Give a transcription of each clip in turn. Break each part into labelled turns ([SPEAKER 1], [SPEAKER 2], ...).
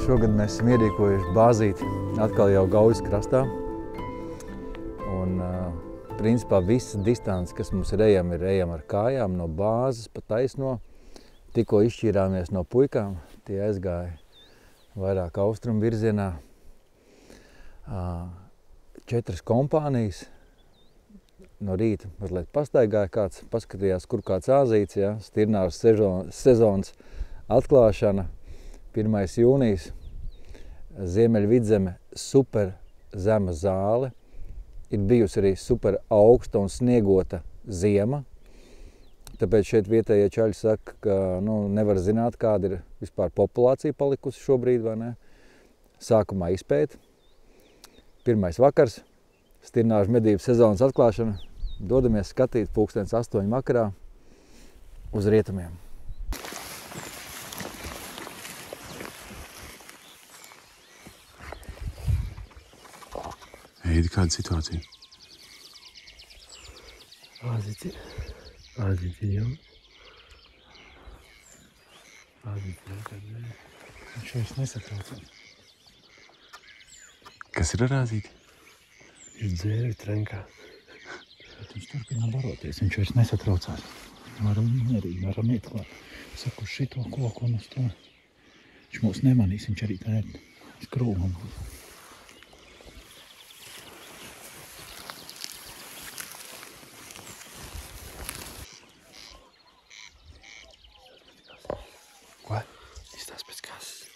[SPEAKER 1] Šogad mēs esam ierīkojuši bāzīti atkal jau Gaujas krastā. Un, principā visas distances, kas mums ir ejam ar kājām no bāzes pa taisno. Tikko izšķīrāmies no puikām, tie aizgāja vairāk austrumu virzienā. 4 kompānijas. No rīta mazliet pastaigāja kāds, paskatījās, kur kāds āzīts, ja? Stirnāžas sezonas atklāšana, 1. jūnijas, Ziemeļvidzeme, super zema zāle, ir bijusi arī super augsta un sniegota ziema, tāpēc šeit vietējie čaļi saka, ka nevar zināt, kāda ir vispār populācija palikusi šobrīd, vai ne? Sākumā izpēta, 1. vakars, Stirnāžu medību sezonas atklāšana, dodamies skatīt 8:00 vakarā uz rietumiem.
[SPEAKER 2] Eidi, kāda situācija?
[SPEAKER 3] Āzīti jau. Viņš vairs nesatraucās.
[SPEAKER 2] Kas ir ar āzīti?
[SPEAKER 3] Viņš dzēri trenkā.
[SPEAKER 1] Bet viņš turpina baroties, viņš vairs nesatraucās. Varam mierīgi, varam iet klāt. Saku, uz šito koku un uz to. Viņš mūs nemanīs, viņš arī tā ir skrūmam.
[SPEAKER 2] Ko?
[SPEAKER 3] Izstās pēc kases.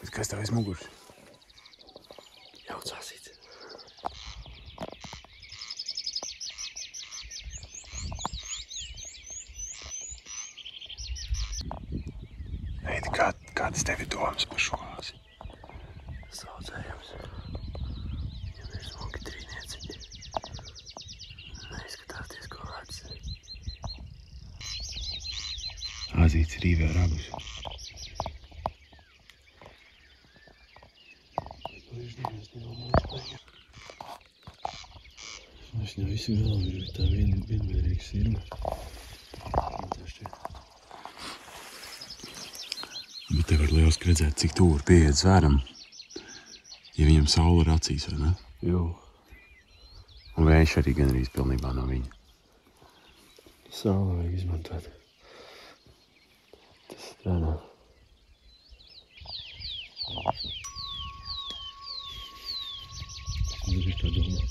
[SPEAKER 2] Bet kas tev aiz muguras?
[SPEAKER 3] Jauc āzīti.
[SPEAKER 2] Eidi, kādas tev ir domas par šo āzi?
[SPEAKER 3] Saudzējams. Viņam ir smuki trīnieciņi. Neizskatās diezko vecs.
[SPEAKER 2] Āzīts rīvē ragus.
[SPEAKER 3] Es viņam visu galvu ir tā vienmērīga sirma. Tā šķiet.
[SPEAKER 2] Bet te var lieliski redzēt, cik tuvu pieiet zvēram, ja viņam saule ir acīs, vai ne?
[SPEAKER 3] Jū.
[SPEAKER 2] Un vējš arī gandrīz pilnībā no viņa.
[SPEAKER 3] Saule vajag izmantot. Tas strādā. Tas ir tā domā.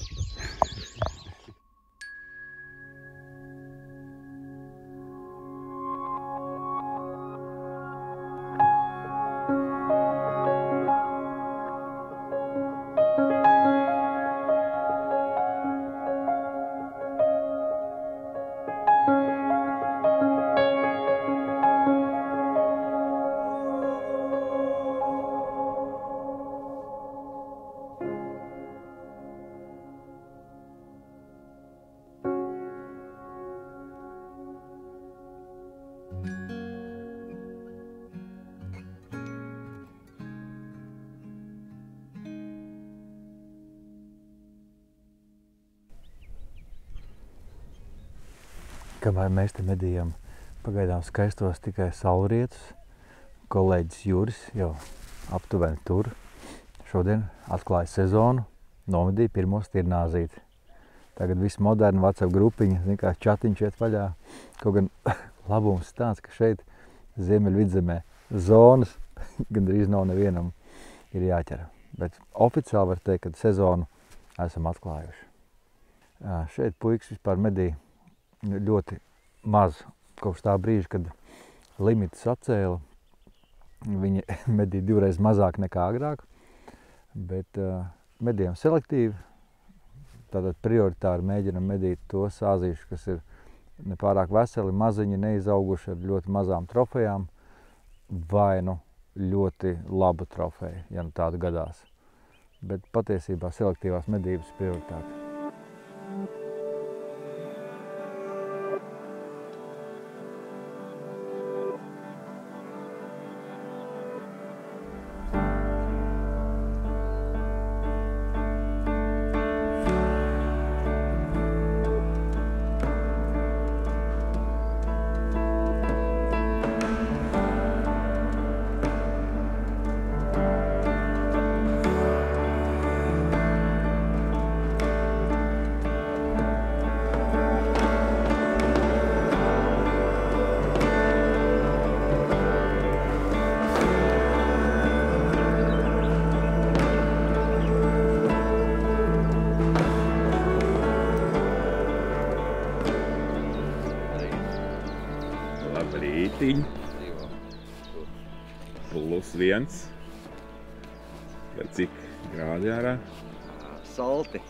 [SPEAKER 1] Kamēr mēs te medījām pagaidām skaistos tikai saulrietus, kolēģis Juris jau aptuveni tur. Šodien atklāja sezonu, nomedīja 1. stirnāzīti. Tagad viss moderni WhatsApp grupiņa, kā čatiņš iet vaļā. Kaut gan labums tāds, ka šeit Ziemeļvidzemē zonas gandrīz nav nevienam ir jāķer. Bet oficiāli var teikt, ka sezonu esam atklājuši. Šeit puikas vispār medīja ļoti maz kopš tā brīža, kad limitus atcēla. Viņi medīja 2 reizes mazāk nekā agrāk, bet medījām selektīvi. Tātad prioritāri mēģinam medīt tos āzīšus, kas ir nepārāk veseli, maziņi, neizauguši ar ļoti mazām trofejām, vai ļoti labu trofeju, ja tāda gadās. Bet patiesībā selektīvās medības prioritāte.
[SPEAKER 2] septiņi. +1. Vai cik grādi ārā?
[SPEAKER 4] Salti.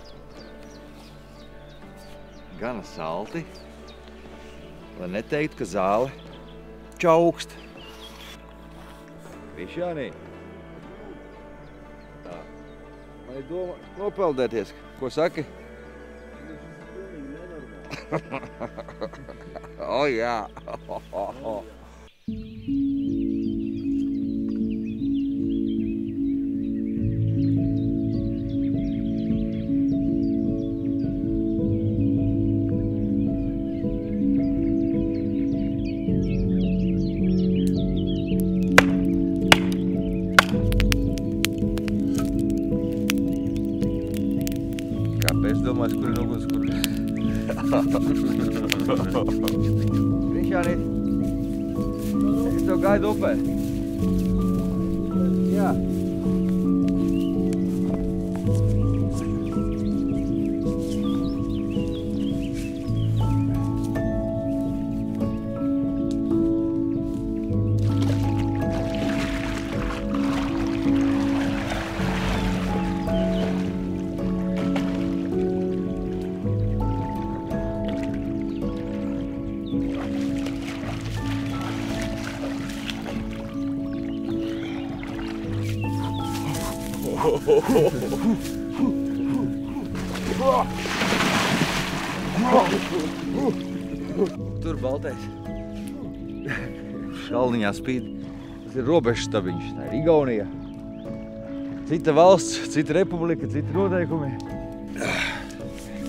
[SPEAKER 4] Gana salti. Lai neteiktu, ka zāle čaukst. Krišjānī. Tā. Man ir doma nopeldēties. Ko saki? O, jā. Kāpēc domās, kur ir uguns, kur ir? Krišjāni, es tev gaidu upē. Jā. Tur baltais. Kalniņā spīd. Tas ir robežas stabiņš. Tā ir Igaunija. Cita valsts, cita republika, cita noteikumi.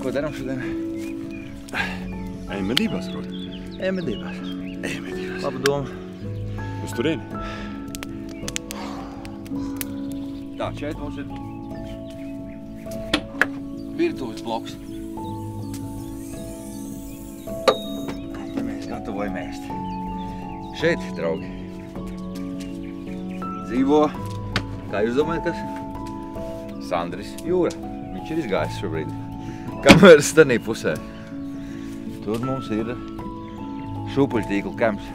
[SPEAKER 4] Ko darām šodien?
[SPEAKER 2] Ejam medībās, Rod.
[SPEAKER 4] Ejam medībās.
[SPEAKER 2] Ejam medībās.
[SPEAKER 4] Laba doma.
[SPEAKER 2] Uz turieni?
[SPEAKER 4] Tā, šeit mums ir virtuves bloks. Mēs gatavojam ēst. Šeit, draugi, dzīvo, kā jūs domājat, kas? Sandris Jūra. Viņš ir izgājis šobrīd. Kameras stanī pusē. Tur mums ir šūpuļtīklu kamps.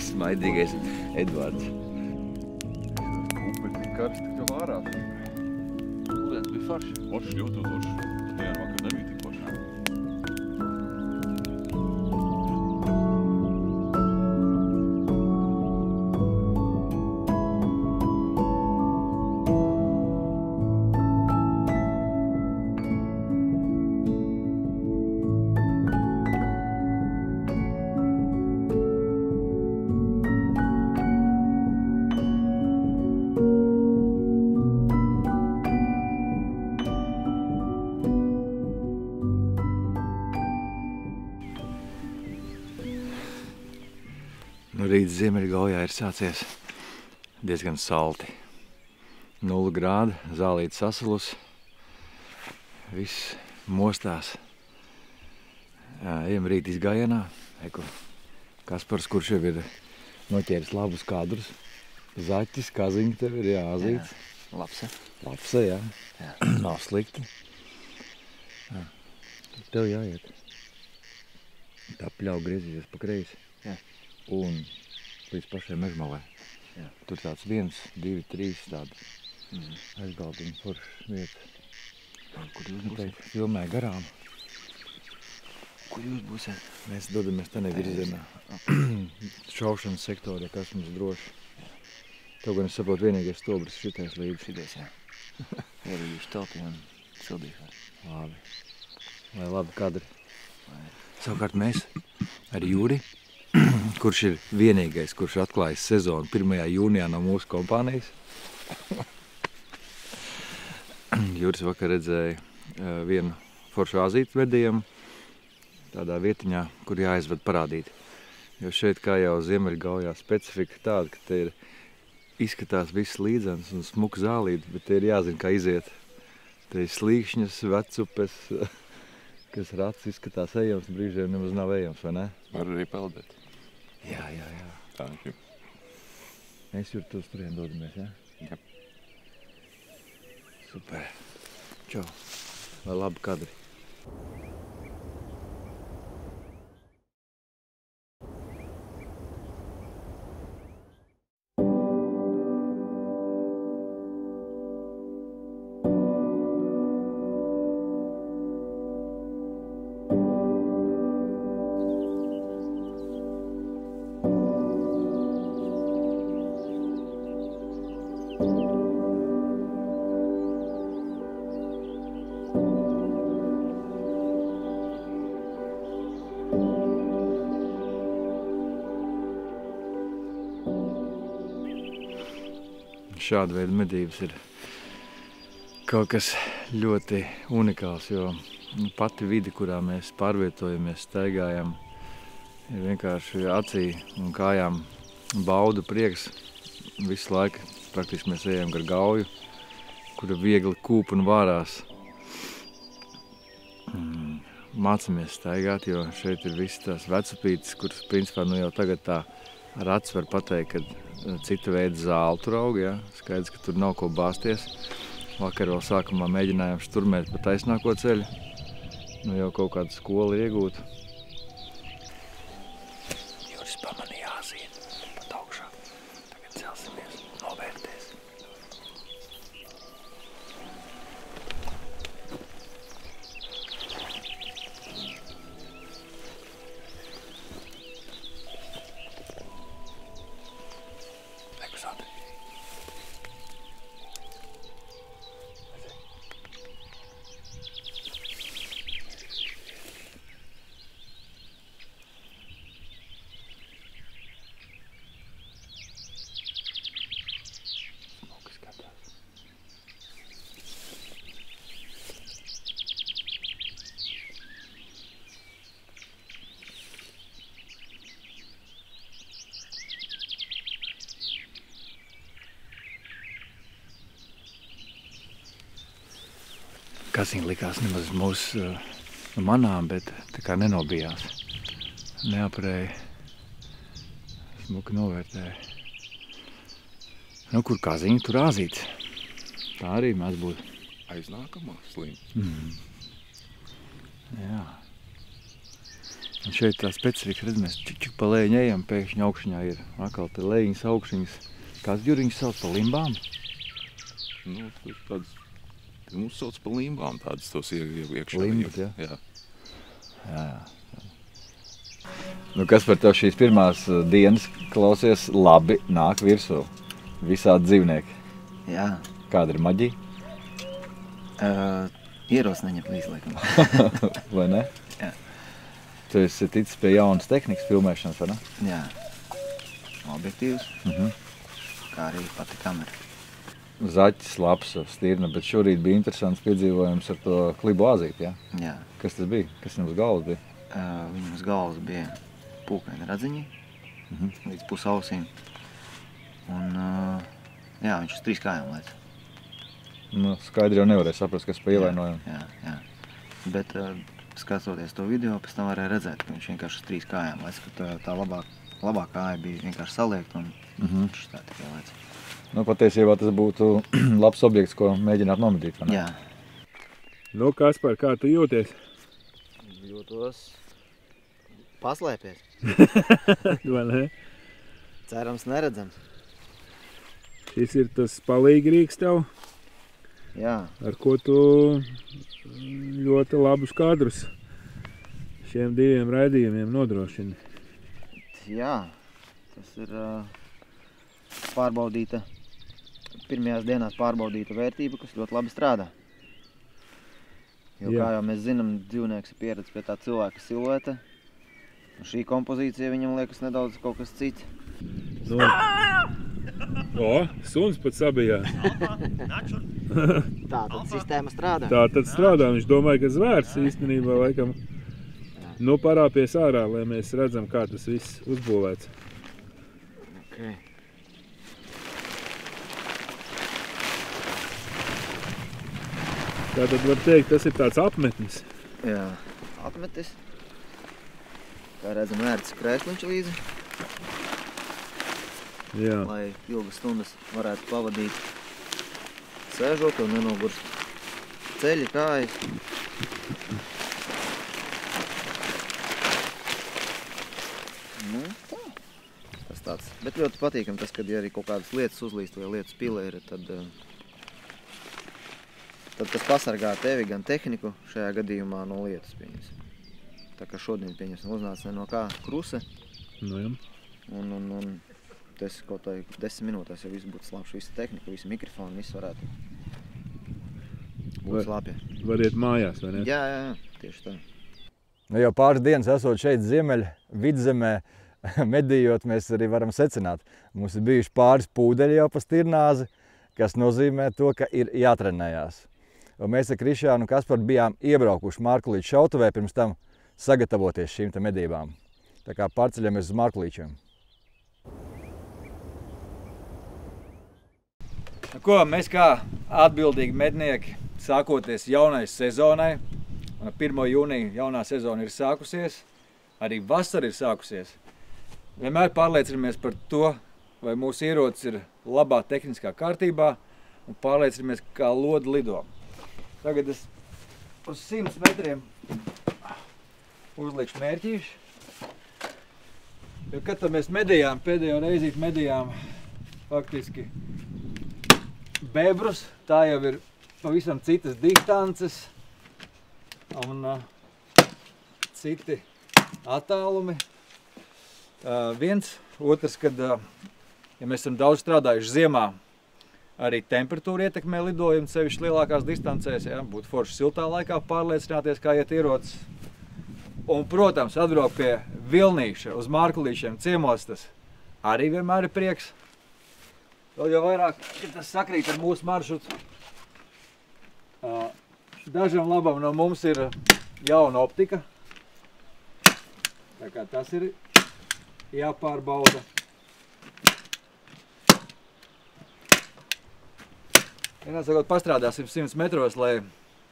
[SPEAKER 4] Smaidīgais Edvards.
[SPEAKER 5] Upe tik karsta, ka vārās.
[SPEAKER 4] Ūdens bija forši.
[SPEAKER 5] Forši, ļoti forši. Dienu vakar nebija tik forši.
[SPEAKER 4] Nu, rīts Ziemeļgaujā ir sācies diezgan salti. 0 grādi, zālīte sasalus, viss mostās. Ejam rīt izgājienā. Kaspars, kurš jau ir noķēris labus kadrus. Zaķis, kaziņi tev ir, jā, azīts.
[SPEAKER 6] Lapsa.
[SPEAKER 4] Lapsa, jā. Nav slikti. Tev jāiet. Tā pļauja griezīsies pa kreisi.
[SPEAKER 6] Jā.
[SPEAKER 4] Un līdz pašai mežmalē.
[SPEAKER 6] Jā.
[SPEAKER 4] Tur tāds 1, 2, 3 tādi aizgaldiņu foršas vietas.
[SPEAKER 6] Kur jūs būsiet?
[SPEAKER 4] Filmē garām.
[SPEAKER 6] Kur jūs būsiet?
[SPEAKER 4] Mēs dodamies tādā virzienā. Šaušanas sektorā, kas mums droši. Tev gan es saprotu, vienīgais stobris šitais līdzi.
[SPEAKER 6] Šitais, jā. Ierījuši telpī un sildīšu.
[SPEAKER 4] Labi. Lai labi kadri. Savukārt mēs ar Jūri, kurš ir vienīgais, kurš atklājas sezonu 1. jūnijā no mūsu kompānijas. Jūris vakar redzēja vienu foršu azītu vedījumu tādā vietiņā, kur jāizved parādīt. Jo šeit, kā jau Ziemeļgaujā, specifika tāda, ka te ir izskatās viss līdzens un smuka zālīti, bet te ir jāzina, kā iziet. Te ir slīkšņas, vecupes, kas rats izskatās ejams, brīžiem nemaz nav ejams, vai ne?
[SPEAKER 5] Var arī peldēt.
[SPEAKER 4] Jā.
[SPEAKER 5] Tā, jā.
[SPEAKER 4] Mēs tur turien dodamies, jā?
[SPEAKER 5] Jā.
[SPEAKER 4] Super. Čau. Vai labi kadri? Šāda veida medības ir kaut kas ļoti unikāls, jo pati vide, kurā mēs pārvietojamies, staigājam, ir vienkārši acī un kājām bauda prieks. Visu laiku praktiski mēs ejam gar gauju, kura viegli kūp un vārās. Mācamies staigāt, jo šeit ir visas tās vecupītes, kuras principā nu jau tagad tā ar aci var pateikt, ka cita veida zāli tur aug, ja? Skaidrs, ka tur nav ko bāzties. Vakar vēl sākumā mēģinājām šturmēt pa taisnāko ceļu. Nu jau kaut kādu skolu iegūt. Juris pamanīja āzīti pat augšā. Tagad celsimies, novērtēs. Kasiņa likās nemaz mūsu manām, bet tā kā nenobijās. Neaparēja, smuki novērtēja. Nu, kur kaziņa, tur āzīts. Tā arī mēs būtu.
[SPEAKER 5] Aiz nākamā slim.
[SPEAKER 4] Jā. Un šeit tā specifika, redz, mēs čik pa lejiņu ejam, pēkšņi augšņā ir atkal te lejiņas, augšņas. Kāds Juriņš sauc pa limbām?
[SPEAKER 5] Nu, tur tāds... Mums sauc pa limbām tādas tos iekšā.
[SPEAKER 4] Limbas, ja?
[SPEAKER 5] Jā.
[SPEAKER 4] Jā. Nu, kas par tev šīs pirmās dienas klausies labi nāk virsū? Visādi dzīvnieki.
[SPEAKER 6] Jā.
[SPEAKER 4] Kāda ir maģija?
[SPEAKER 6] Ieros neņem līdz, laikam.
[SPEAKER 4] Vai ne?
[SPEAKER 6] Jā.
[SPEAKER 4] Tu esi ticis pie jaunas tehnikas filmēšanas, vai ne?
[SPEAKER 6] Jā. Objektīvs. Kā arī pati kamera.
[SPEAKER 4] Zaķis, labs, stirna, bet šorīt bija interesants piedzīvojums ar to klibu āzīti, ja?
[SPEAKER 6] Jā.
[SPEAKER 4] Kas tas bija? Kas viņam uz galvas bija?
[SPEAKER 6] Viņam uz galvas bija pūkaini radziņi, līdz pusausīm. Un, jā, viņš uz 3 kājām lēc.
[SPEAKER 4] Nu, skaidri jau nevarēja saprast, kas pa ievainojam.
[SPEAKER 6] Jā. Bet skatoties to video, pēc tam varēja redzēt, ka viņš vienkārši uz 3 kājām lēc, ka tā labā kāja bija vienkārši saliekta un viņš tā tikai lēc.
[SPEAKER 4] Nu, patiesībā tas būtu labs objekts, ko mēģināt nomedīt, vai ne?
[SPEAKER 6] Jā.
[SPEAKER 3] Nu, Kaspar, kā tu jūties?
[SPEAKER 6] Jūtos paslēpies.
[SPEAKER 3] Vai ne?
[SPEAKER 6] Cerams neredzams.
[SPEAKER 3] Šis ir tas palīgrīgs tev,
[SPEAKER 6] Jā.
[SPEAKER 3] ar ko tu ļoti labus kadrus šiem 2 raidījumiem nodrošini.
[SPEAKER 6] Jā, tas ir pārbaudīta, pirmajās dienās pārbaudīta vērtība, kas ļoti labi strādā. Jo,
[SPEAKER 3] Jā.
[SPEAKER 6] kā jau mēs zinām, dzīvnieks ir pieredzis pie tā cilvēka silueta. Un šī kompozīcija viņam liekas nedaudz kaut kas cits.
[SPEAKER 3] Nu. O, suns pat sabijās.
[SPEAKER 6] Tā tad sistēma strādā.
[SPEAKER 3] Tā tad strādā, viņš domāja, ka zvērts īstenībā laikam. Nu, parāpies ārā, lai mēs redzam, kā tas viss uzbūvēts.
[SPEAKER 6] Okay.
[SPEAKER 3] Tātad var teikt, tas ir tāds apmetnis.
[SPEAKER 6] Jā, apmetis. Kā redzam, ērts krēsliņš līdzi,
[SPEAKER 3] Jā.
[SPEAKER 6] lai ilgas stundas varētu pavadīt sēžot un nenogurst ceļi, kājas. Nu, tā. Tas tāds. Bet ļoti patīkam tas, kad ja arī kaut kādas lietas uzlīst vai lietas pilē ir, tad tas pasargā tevi gan tehniku šajā gadījumā no lietas, pieņemsim. Tā kā šodien, pieņemsim, uznāca no kā kruse.
[SPEAKER 3] Nu, jā.
[SPEAKER 6] Un tas kaut vai 10 minūtēs jau viss būtu slāpš, visa tehnika, visa mikrofona, viss varētu būt slāpja.
[SPEAKER 3] Var iet mājās, vai ne?
[SPEAKER 6] Jā, tieši tā.
[SPEAKER 1] Nu, jau pāris dienas esot šeit Ziemeļa vidzemē, medījot, mēs arī varam secināt. Mums ir bijuši pāris pūdeļi jau pa Stirnāzi, kas nozīmē to, ka ir jātrenējās. Un mēs ar Krišānu un Kasparu bijām iebraukuši Markulīču šautuvē pirms tam sagatavoties šīm te medībām. Tā kā pārceļamies uz Markulīčiem. Ko, mēs kā atbildīgi mednieki, sākoties jaunai sezonai, un 1. jūnija jaunā sezona ir sākusies, arī vasara ir sākusies. Vienmēr pārliecinamies par to, vai mūsu ierocis ir labā tehniskā kārtībā, un pārliecinamies, kā lodi lido. Tagad es uz 100 metriem uzlikšu mērķīšu. Jo, kad mēs medījām, pēdējo reizīti medījām faktiski bebrus, tā jau ir pavisam citas distances un citi attālumi. Otrs, kad ja mēs esam daudz strādājuši ziemā, arī temperatūra ietekmē lidojumu sevišķi lielākās distancēs. Ja? Būtu forši siltā laikā pārliecināties, kā iet ierocis. Un, protams, atbraukt pie Vilnīša uz Markulīšiem ciemos, tas arī vienmēr ir prieks. Vēl jau vairāk, ka tas sakrīt ar mūsu maršrutu. Dažam labam no mums ir jauna optika. Tā kā tas ir jāpārbauda. Vienā sakot, pastrādāsim 100 metros, lai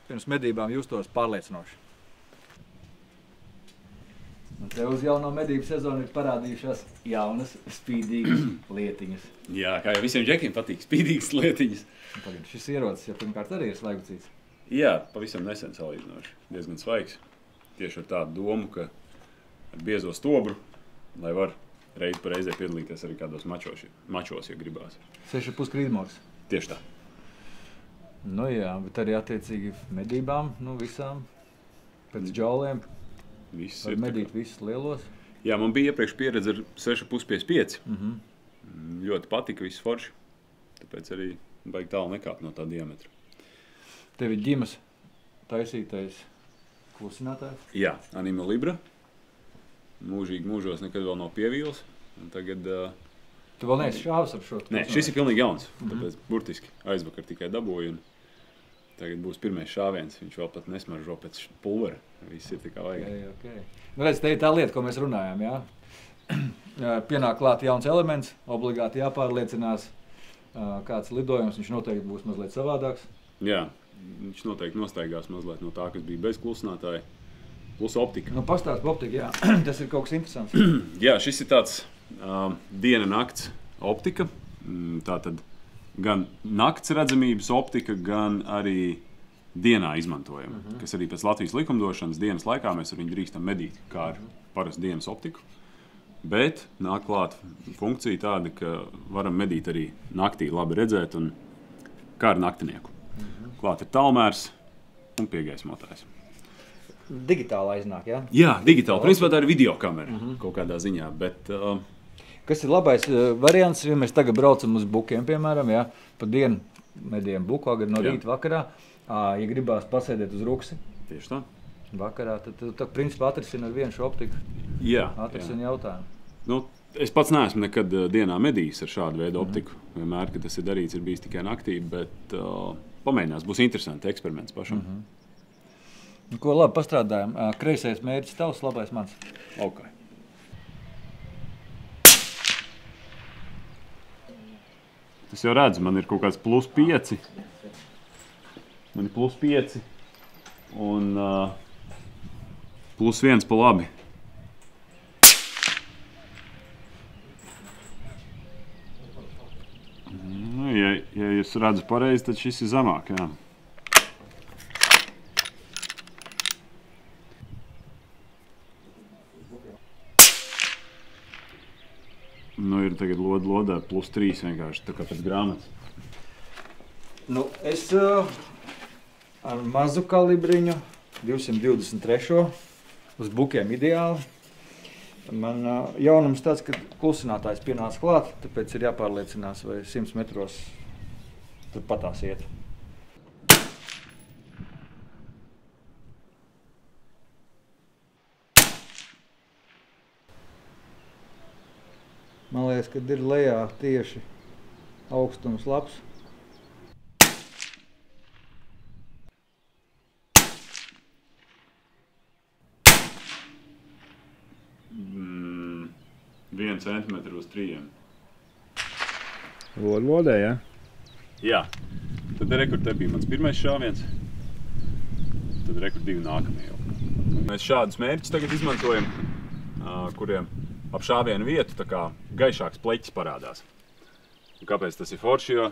[SPEAKER 1] pirms medībām justos pārliecinoši. Un te uz jauno medību sezonu ir parādījušās jaunas spīdīgas lietiņas.
[SPEAKER 2] Jā, kā jau visiem džekiem patīk, spīdīgas lietiņas.
[SPEAKER 1] Pagad, šis ierocis jau pirmkārt arī ir svaigucīts.
[SPEAKER 2] Jā, pavisam nesen salīdzinoši. Diezgan svaigs. Tieši ar tādu domu, ka ar biezo stobru, lai var reizi pa reizē piedalīties arī kādos mačos, ja gribās.
[SPEAKER 1] 6,5 krīdmoks.
[SPEAKER 2] Tieši tā.
[SPEAKER 1] Nu jā, bet arī attiecīgi medībām, nu visām, pēc džauliem. Var medīt visus lielos.
[SPEAKER 2] Jā, man bija iepriekš pieredze ar 6,5 Ļoti patika, viss forši. Tāpēc arī baigi tālu nekāpt no tā diametra.
[SPEAKER 1] Tev ir ģimas taisītais klusinātājs?
[SPEAKER 2] Jā, Anima Libra. Mūžīgi mūžos nekad vēl nav pievīls. Un tagad...
[SPEAKER 1] Tu vēl neesi šāvis ap šo?
[SPEAKER 2] Nē, šis ir pilnīgi jauns. Tāpēc burtiski aizvakar tikai dabūju. Tagad būs pirmais šāviens. Viņš vēl pat nesmaržo pēc pulvera. Viss ir tikai vajag.
[SPEAKER 1] Okay. Nu, redz, te ir tā lieta, ko mēs runājām, jā? Pienāk klāt jauns elements, obligāti jāpārliecinās, kāds lidojums, viņš noteikti būs mazliet savādāks.
[SPEAKER 2] Jā, viņš noteikti nostaigās mazliet no tā, kas bija bez klusinātāja, plus optika.
[SPEAKER 1] Nu, pastāst par optiku, jā. Tas ir kaut kas interesants.
[SPEAKER 2] Jā, šis ir tāds diena nakts optika. Tātad gan nakts redzamības optika, gan arī dienā izmantojama, kas arī pēc Latvijas likumdošanas dienas laikā mēs ar viņu drīkstam medīt, kā ar parastu dienas optiku. Bet nāk klāt funkcija tāda, ka varam medīt arī naktī labi redzēt un kā ar naktinieku. Klāt ir tālmērs un piegaismotājs.
[SPEAKER 1] Digitāli aiznāk, jā?
[SPEAKER 2] Jā, digitāli. Principā tā ir videokamera kaut kādā ziņā, bet...
[SPEAKER 1] Kas ir labais variants, ja mēs tagad braucam uz bukiem, piemēram, jā, pa dienu medījam buku, agri no rīta vakarā. Ja gribās pasēdēt uz ruksi,
[SPEAKER 2] tieši tā.
[SPEAKER 1] Vakarā, tad principā atrisina ar vienu šo optiku.
[SPEAKER 2] Jā,
[SPEAKER 1] atrisina jautājumu.
[SPEAKER 2] Nu, es pats neesmu nekad dienā medījis ar šādu veidu optiku. Vienmēr, kad tas ir darīts, ir bijis tikai naktī, bet pamēģinās. Būs interesanti eksperiments pašam.
[SPEAKER 1] Nu, ko labi pastrādājam? Kreisais mērķis tavs, labais mans.
[SPEAKER 2] Ok. Es jau redzu, man ir kaut kāds +5. Man ir +5 un +1 pa labi. Nu, ja jūs redzu pareizi, tad šis ir zemāk, jā. Nu, ir tagad lodē +3 vienkārši, tā kā pēc grāmatas.
[SPEAKER 4] Nu, es ar mazu kalibriņu, 223. Uz bukiem ideāli. Man jaunums tāds, ka klusinātājs pienāca klāt, tāpēc ir jāpārliecinās, vai 100 metros turpatās iet. Man liekas, kad ir lejā tieši augstums labs.
[SPEAKER 2] Vienu centimetru uz 3.
[SPEAKER 3] Lodē, jā?
[SPEAKER 2] Jā. Tad rekur te bija mans pirmais šāviens. Tad rekur 2 nākamie jau. Mēs šādus mērķus tagad izmantojam, kuriem ap šāvienu vietu tā kā gaišāks pleķis parādās. Un kāpēc tas ir forši, jo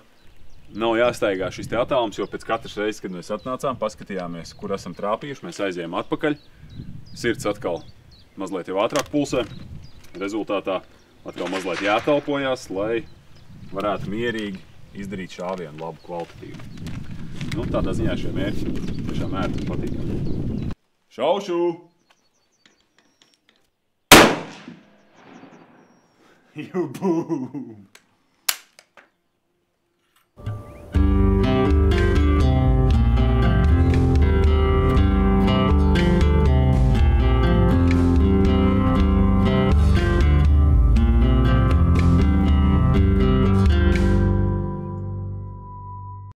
[SPEAKER 2] nav jāstaigā šis te attālums, jo pēc katras reizes, kad mēs atnācām, paskatījāmies, kur esam trāpījuši, mēs aizējām atpakaļ. Sirds atkal mazliet jau ātrāk pulsē. Rezultātā atkal mazliet jātelpojās, lai varētu mierīgi izdarīt šāvienu labu kvalitatīvu. Nu, tādā ziņā šie mērķi tiešām ērti patīkami. Šaušu! Jū, būm!